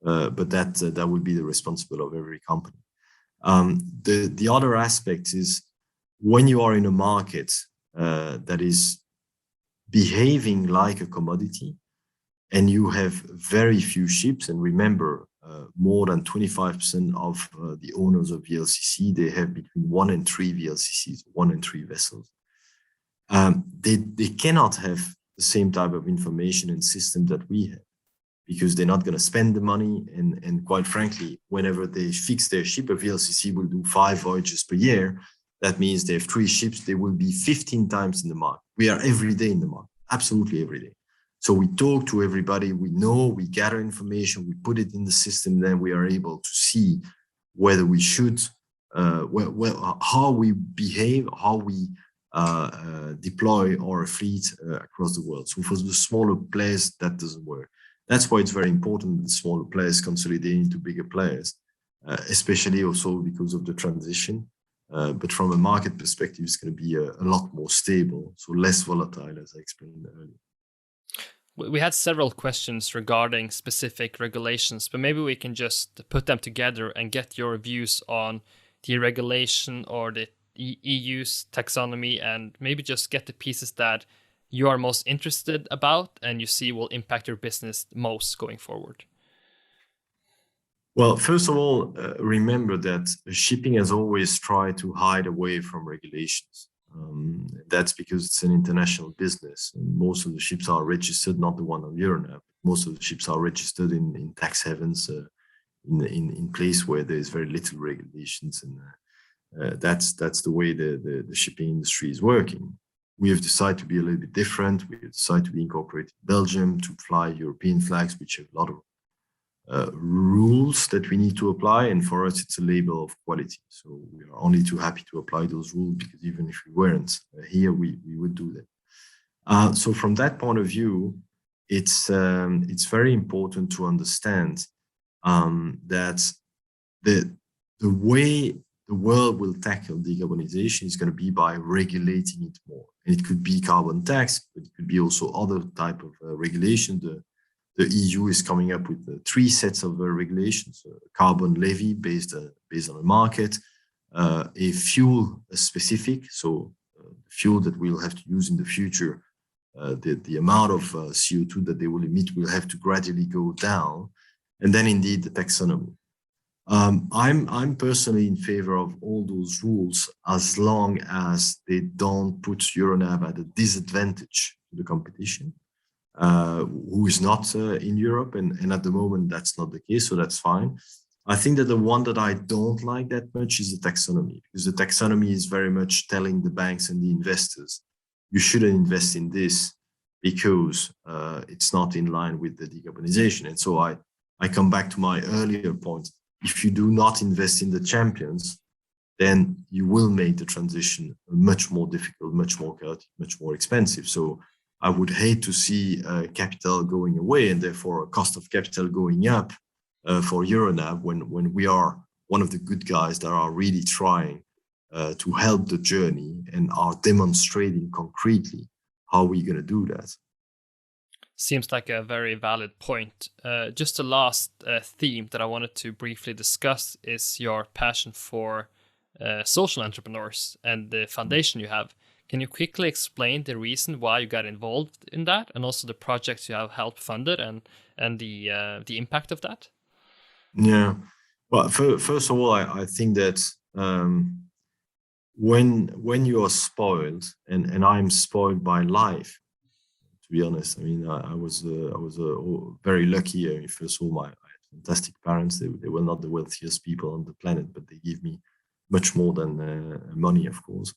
Speaker 2: But that will be the responsibility of every company. The other aspect is when you are in a market that is behaving like a commodity, and you have very few ships, and remember, more than 25% of the owners of VLCC, they have between 1 and 3 VLCCs, 1 and 3 vessels. They cannot have the same type of information and system that we have, because they're not going to spend the money. And quite frankly, whenever they fix their ship, a VLCC will do 5 voyages per year. That means they have 3 ships. They will be 15 times in the market. We are every day in the market, absolutely every day. So we talk to everybody. We know, we gather information, we put it in the system. Then we are able to see whether we should, how we behave, how we deploy our fleet across the world. So for the smaller players, that doesn't work. That's why it's very important that smaller players consolidate into bigger players, especially also because of the transition. But from a market perspective, it's going to be a lot more stable, so less volatile, as I explained earlier.
Speaker 1: We had several questions regarding specific regulations, but maybe we can just put them together and get your views on the regulation or the EU's taxonomy, and maybe just get the pieces that you are most interested about and you see will impact your business most going forward.
Speaker 2: Well, first of all, remember that shipping has always tried to hide away from regulations. That's because it's an international business, and most of the ships are registered, not the one on Euronav. Most of the ships are registered in tax havens, in place where there's very little regulations, and that's the way the shipping industry is working. We have decided to be a little bit different. We have decided to be incorporated in Belgium, to fly European flags, which have a lot of rules that we need to apply, and for us it's a label of quality. So we are only too happy to apply those rules, because even if we weren't here, we would do that. So from that point of view, it's very important to understand that the way the world will tackle decarbonization is going to be by regulating it more. And it could be carbon tax, but it could be also other type of regulation. The EU is coming up with 3 sets of regulations: a carbon levy based on a market, a fuel specific, so fuel that we'll have to use in the future, the amount of CO2 that they will emit will have to gradually go down, and then indeed the taxonomy. I'm personally in favor of all those rules, as long as they don't put Euronav at a disadvantage to the competition, who is not in Europe, and at the moment that's not the case, so that's fine. I think that the one that I don't like that much is the taxonomy, because the taxonomy is very much telling the banks and the investors, you shouldn't invest in this because it's not in line with the decarbonization. And so I come back to my earlier point. If you do not invest in the champions, then you will make the transition much more difficult, much more chaotic, much more expensive. So I would hate to see capital going away, and therefore a cost of capital going up for Euronav, when we are one of the good guys that are really trying to help the journey and are demonstrating concretely how we're going to do that.
Speaker 1: Seems like a very valid point. Just the last theme that I wanted to briefly discuss is your passion for social entrepreneurs and the foundation you have. Can you quickly explain the reason why you got involved in that, and also the projects you have helped funded, and the impact of that?
Speaker 2: Yeah. Well, first of all, I think that when you are spoiled, and I'm spoiled by life, to be honest. I mean, I was very lucky. First of all, I had fantastic parents. They were not the wealthiest people on the planet, but they gave me much more than money, of course.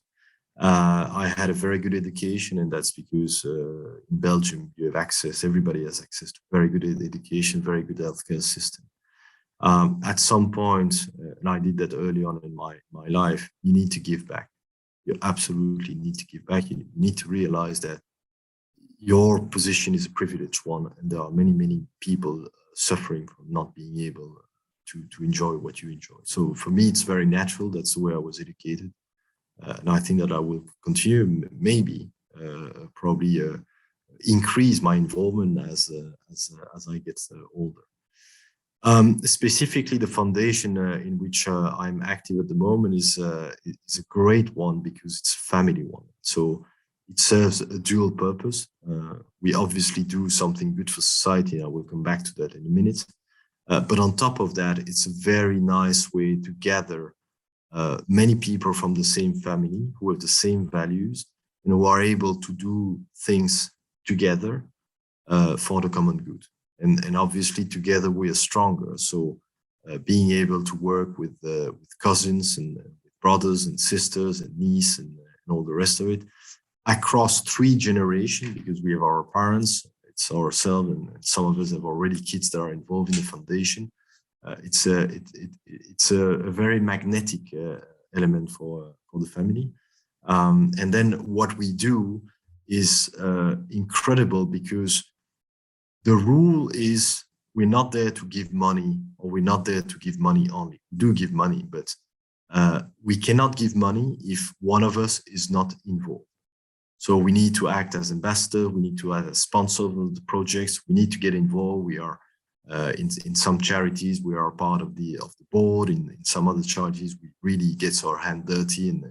Speaker 2: I had a very good education, and that's because in Belgium you have access. Everybody has access to very good education, very good healthcare system. At some point, and I did that early on in my life, you need to give back. You absolutely need to give back. You need to realize that your position is a privileged one, and there are many people suffering from not being able to enjoy what you enjoy. So for me, it's very natural. That's the way I was educated. And I think that I will continue, maybe, probably increase my involvement as I get older. Specifically, the foundation in which I'm active at the moment is a great one, because it's a family one. So it serves a dual purpose. We obviously do something good for society. I will come back to that in a minute. But on top of that, it's a very nice way to gather many people from the same family who have the same values, and who are able to do things together for the common good. And obviously together we are stronger. So being able to work with cousins and brothers and sisters and niece and all the rest of it across 3 generations, because we have our parents, it's ourselves, and some of us have already kids that are involved in the foundation. It's a very magnetic element for the family. And then what we do is incredible, because the rule is we're not there to give money, or we're not there to give money only. We do give money, but we cannot give money if one of us is not involved. So we need to act as ambassador. We need to act as sponsor of the projects. We need to get involved. We are in some charities, we are part of the board. In some other charities, we really get our hand dirty and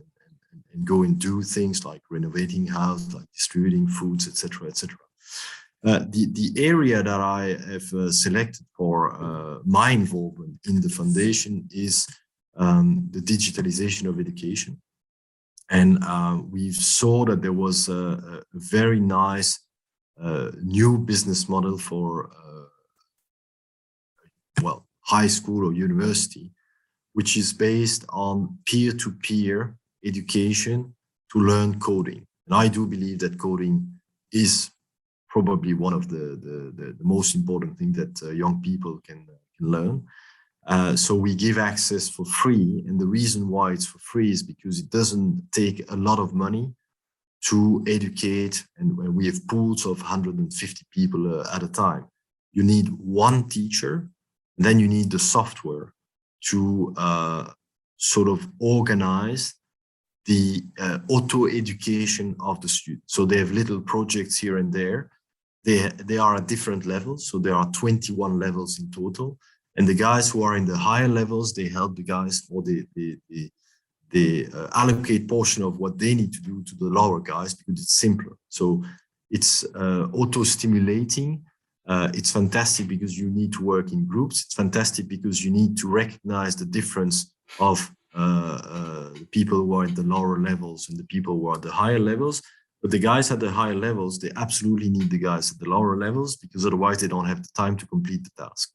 Speaker 2: go and do things like renovating house, like distributing foods, etc., etc. The area that I have selected for my involvement in the foundation is the digitalization of education. And we saw that there was a very nice new business model for high school or university, which is based on peer-to-peer education to learn coding. And I do believe that coding is probably one of the most important things that young people can learn. So we give access for free. And the reason why it's for free is because it doesn't take a lot of money to educate. And we have pools of 150 people at a time. You need one teacher, then you need the software to sort of organize the auto education of the students. So they have little projects here and there. They are at different levels. So there are 21 levels in total. And the guys who are in the higher levels, they help the guys, or they allocate portion of what they need to do to the lower guys because it's simpler. So it's auto-stimulating. It's fantastic because you need to work in groups. It's fantastic because you need to recognize the difference of the people who are at the lower levels and the people who are at the higher levels. But the guys at the higher levels, they absolutely need the guys at the lower levels because otherwise they don't have the time to complete the task.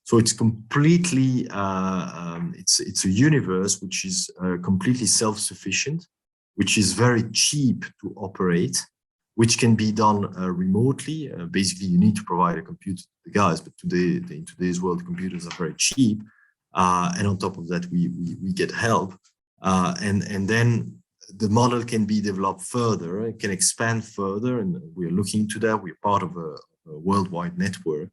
Speaker 2: So it's completely, it's a universe which is completely self-sufficient, which is very cheap to operate, which can be done remotely. Basically, you need to provide a computer to the guys, but in today's world, computers are very cheap. And on top of that, we get help. And then the model can be developed further, it can expand further, and we're looking to that. We're part of a worldwide network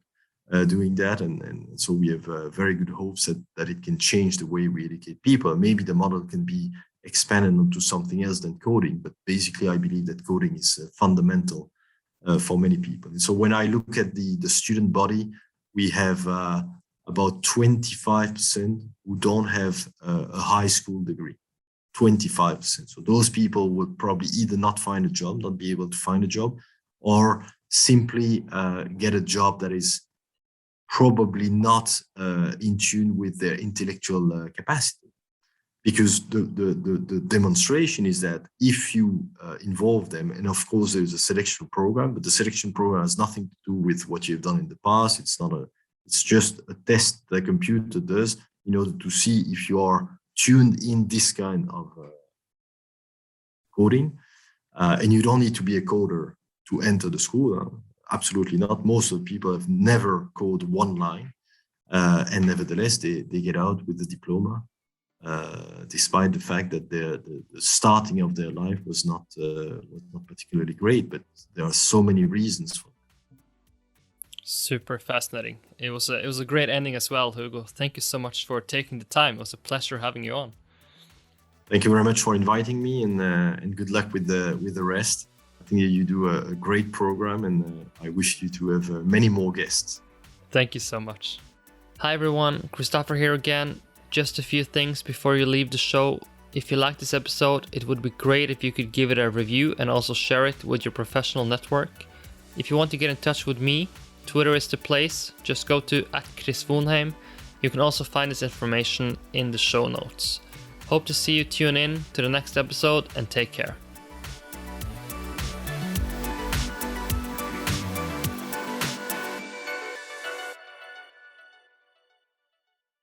Speaker 2: doing that. And so we have very good hopes that it can change the way we educate people. Maybe the model can be expanded onto something else than coding, but basically I believe that coding is fundamental for many people. And so when I look at the student body, we have about 25% who don't have a high school degree, 25%. So those people would probably either not find a job, not be able to find a job, or simply get a job that is probably not in tune with their intellectual capacity. Because the demonstration is that if you involve them, and of course there's a selection program, but the selection program has nothing to do with what you've done in the past. It's just a test the computer does in order to see if you are tuned in this kind of coding. And you don't need to be a coder to enter the school. Absolutely not. Most of the people have never coded one line. And nevertheless, they get out with the diploma, despite the fact that the starting of their life was not particularly great. But there are so many reasons for it.
Speaker 1: Super fascinating. It was a great ending as well, Hugo. Thank you so much for taking the time. It was a pleasure having you on.
Speaker 2: Thank you very much for inviting me, and good luck with the rest. I think you do a great program, and I wish you to have many more guests.
Speaker 1: Thank you so much. Hi everyone, Christopher here again. Just a few things before you leave the show. If you like this episode, it would be great if you could give it a review and also share it with your professional network. If you want to get in touch with me, Twitter is the place. Just go to @ChrisVonheim. You can also find this information in the show notes. Hope to see you tune in to the next episode, and take care.